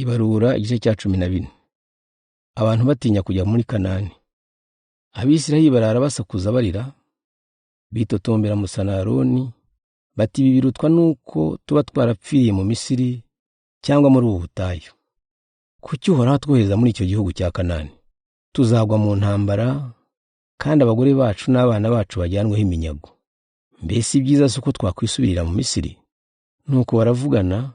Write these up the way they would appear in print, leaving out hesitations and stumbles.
Ibarura igice cya 14. Abantu batinya kujya muri Kanani. Abisirayeli barara basakuza barira, bitotombera Musa na Aroni, bati ibi birutwa nuko tuba twarapfiriye mu Misiri cyangwa muri ubu butayu. Kuki Uhoraho twohereza muri icyo gihugu cya Kanani? Tuzagwa mu ntambara, kandi abagore bacu n'abana bacu bajyanweho iminyago. Mbese ibyiza si uko twakwisubirira mu Misiri? Nuko baravugana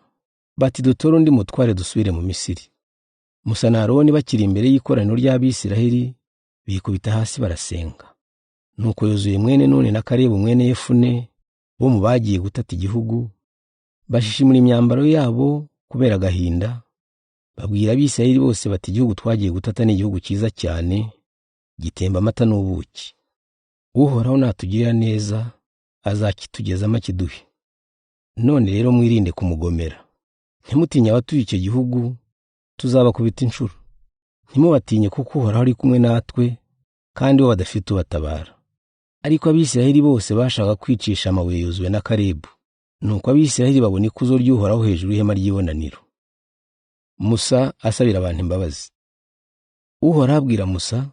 bati dutore undi mutware dusubire mu Misiri. Musa na Aroni bakiri imbere y'ikoraniro ry'Abisirayeli, bikubita hasi barasenga. Nuko Yozuwe mwene Nuni na Kalebu mwene Yefune bo mu bagiye gutata igihugu, bashishimura imyambaro yabo kubera agahinda, babwira Abisirayeli bose bati igihugu twagiye gutata ni igihugu cyiza cyane, gitemba amata n'ubuki. Uhoraho natugirira neza, azakitugezamo akiduhe. None rero mwirinde kumugomera. Ntimutinye abatuye icyo gihugu, tuzabakubita inshuro. Ntimubatinye kuko Uhoraho ari kumwe natwe, kandi bo badafite ubatabara. Ariko Abisirayeli bose bashaka kwicisha amabuye Yozuwe na Kalebu. Nuko Abisirayeli babona ikuzo ry'Uhoraho hejuru y'ihema ry'ibonaniro. Musa asabira abantu imbabazi. Uhoraho abwira Musa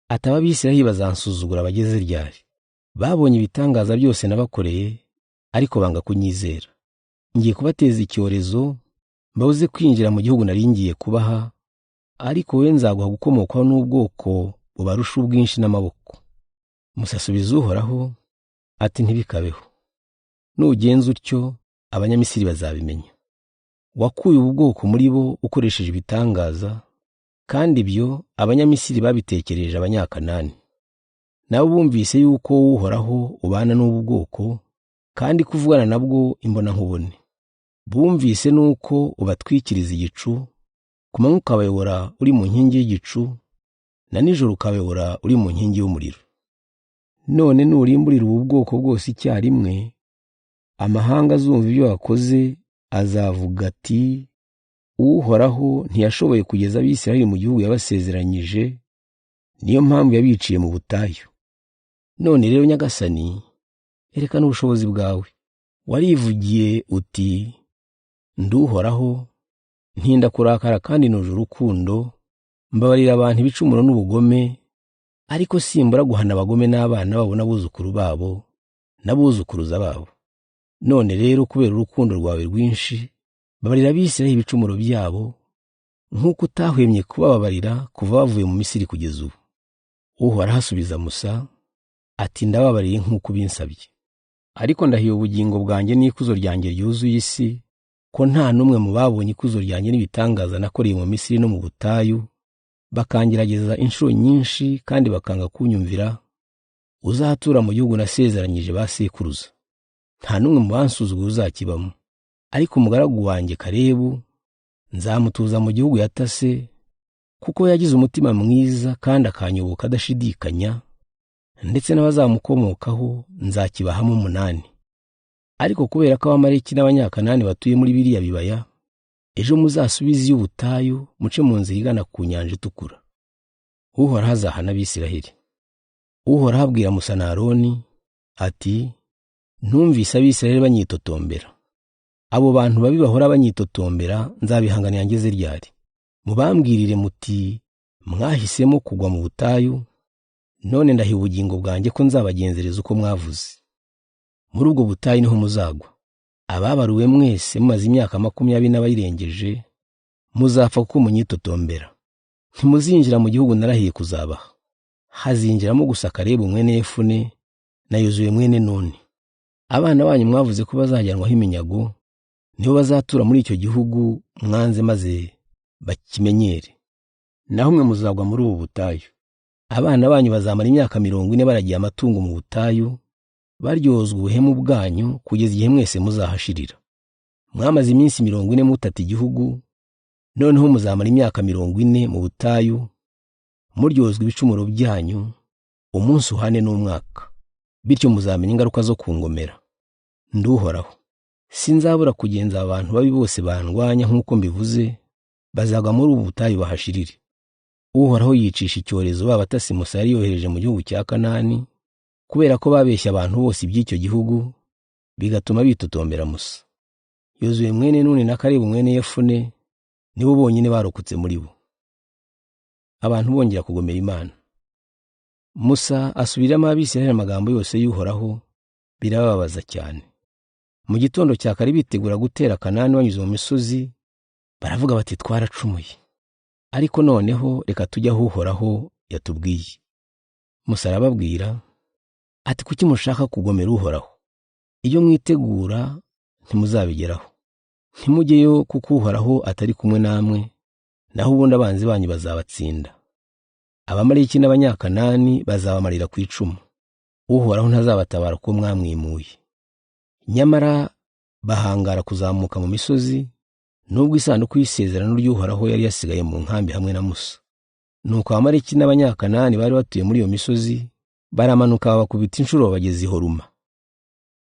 ati Abisirayeli bazansuzugura bageze ryari? Babonye ibitangaza byose nabakoreye, ariko banga kunyizera. Ngiye kubateza icyorezo, mbabuze kwinjira mu gihugu nari ngiye kubaha, ariko wowe nzaguha gukomokaho n'ubwoko bubarusha ubwinshi n'amaboko. Musa asubiza Uhoraho ati ntibikabeho. Nugenza utyo, Abanyamisiri bazabimenya. Wakuye ubu bwoko muri bo ukoresheje ibitangaza, kandi ibyo Abanyamisiri babitekereje Abanyakanani. Nabo bumvise yuko Uhoraho ubana n'ubu bwoko, kandi kuvugana nabwo imbona nkubone. Bumvise nuko ubatwikiriza igicu, ku manywa ukabayobora uri mu nkingi y'igicu, na nijoro ukabayobora uri mu nkingi y'umuriro. None nurimburira ubu bwoko bwose icyarimwe, amahanga azumva ibyo wakoze azavuga ati Uhoraho ntiyashoboye kugeza Abisirayeli mu gihugu yabasezeranyije, niyo mpamvu yabiciye mu butayu. None rero Nyagasani, erekana ubushobozi bwawe. Warivugiye uti Nduhoraho, ntinda kurakara kandi nuje urukundo, mbabarira abantu ibicumuro n'ubugome, ariko simbura guhana abagome n'abana babo n'abuzukuru babo n'abuzukuruza babo. None rero kubera urukundo rwawe rwinshi, babarira Abisirayeli ibicumuro byabo, nk'uko utahwemye kubabarira kuva bavuye mu Misiri kugeza ubu. Uhoraho asubiza Musa ati ndababariye nk'uko binsabye. Ariko ndahiye ubugingo bwanjye n'ikuzo ryanjye ryuzuye isi, ko nta n'umwe mu babonye ikuzo ryanjye n'ibitangaza nakoreye mu Misiri no mu butayu, bakangerageza inshuro nyinshi kandi bakanga kunyumvira, uzatura mu gihugu nasezeranyije ba sekuruza. Nta n'umwe mu bansuzugura uzakibamo. Ariko umugaragu wanjye Kalebu nzamutuza mu gihugu yatase, kuko yagize umutima mwiza kandi akanyoboka adashidikanya, ndetse n'abazamukomokaho nzakibahamo 8. Ariko kubera ko Abamaleki n'Abanyakanani batuye muri biriya bibaya, ejo muzasubize y'ubutayu muce mu nzira igana ku nyanja itukura. Uhoraho azahana Abisirayeli. Uhoraho abwira Musa na Aroni ati ntumvise Abisirayeli banyitotombera. Abo bantu babi bahora banyitotombera nzabihanganira ngeze ryari? Mubambwirire muti mwahisemo kugwa mu butayu, none ndahiye ubugingo bwanjye ko nzabagenzereza uko mwavuze. Muri ubwo butayu niho muzagwa. Ababaruwe mwese mumaze imyaka 20 n'abayirengeje, muzapfa kuko munyitotombera. Ntimuzinjira mu gihugu narahiye kuzabaha. Hazinjiramo gusa Kalebu mwene Yefune na Yozuwe mwene Nuni. Abana banyu mwavuze ko bazajyanwaho iminyago, niho bazatura muri icyo gihugu mwanze maze bakimenyere. Naho mwe muzagwa muri ubu butayu. Abana banyu bazamara imyaka 40 baragiye amatungo mu butayu, baryozwa ubuhemu bwanyu kugeza igihe mwese muzahashirira. Mwamaze iminsi 40 mutata igihugu, noneho muzamara imyaka 40 mu butayu, muryozwa ibicumuro byanyu, umunsi uhane n'umwaka. Bityo muzamenya ingaruka zo kungomera. Nduhoraho. Sinzabura kugenza abantu babi bose bandwanya nk'uko mbivuze, bazagwa muri ubu butayu bahashirire. Uhoraho yicisha icyorezo babatasi Musa yari yohereje mu gihugu cya Kanani, kubera ko babeshya abantu bose iby'icyo gihugu, bigatuma bitotombera Musa. Yozuwe mwene Nuni na Kalebu mwene Yefune nibo bonyine barokotse muri bo. Abantu bongera kugomera Imana. Musa asubiramo Abisirayeli amagambo yose y'Uhoraho, birababaza cyane. Mu gitondo cya kare bitegura gutera Kanani banyuze mu misozi, baravuga bati twaracumuye. Ariko noneho reka tujye aho Uhoraho yatubwiye. Musa arababwira ati kuki mushaka kugomera Uhoraho? Iyo mwitegura ntimuzabigeraho. Ntimujyeyo kuko Uhoraho atari kumwe namwe, naho ubundi abanzi banyu bazabatsinda. Abamaleki n'Abanyakanani bazabamarira ku icumu. Uhoraho ntazabatabara ko mwamwimuye. Nyamara bahangara kuzamuka mu misozi, nubwo isanduku y'isezerano ry'Uhoraho yari yasigaye mu nkambi hamwe na Musa. Nuko Abamaleki n'Abanyakanani bari batuye muri iyo misozi, baramanuka babakubita inshuro bageze i Horuma.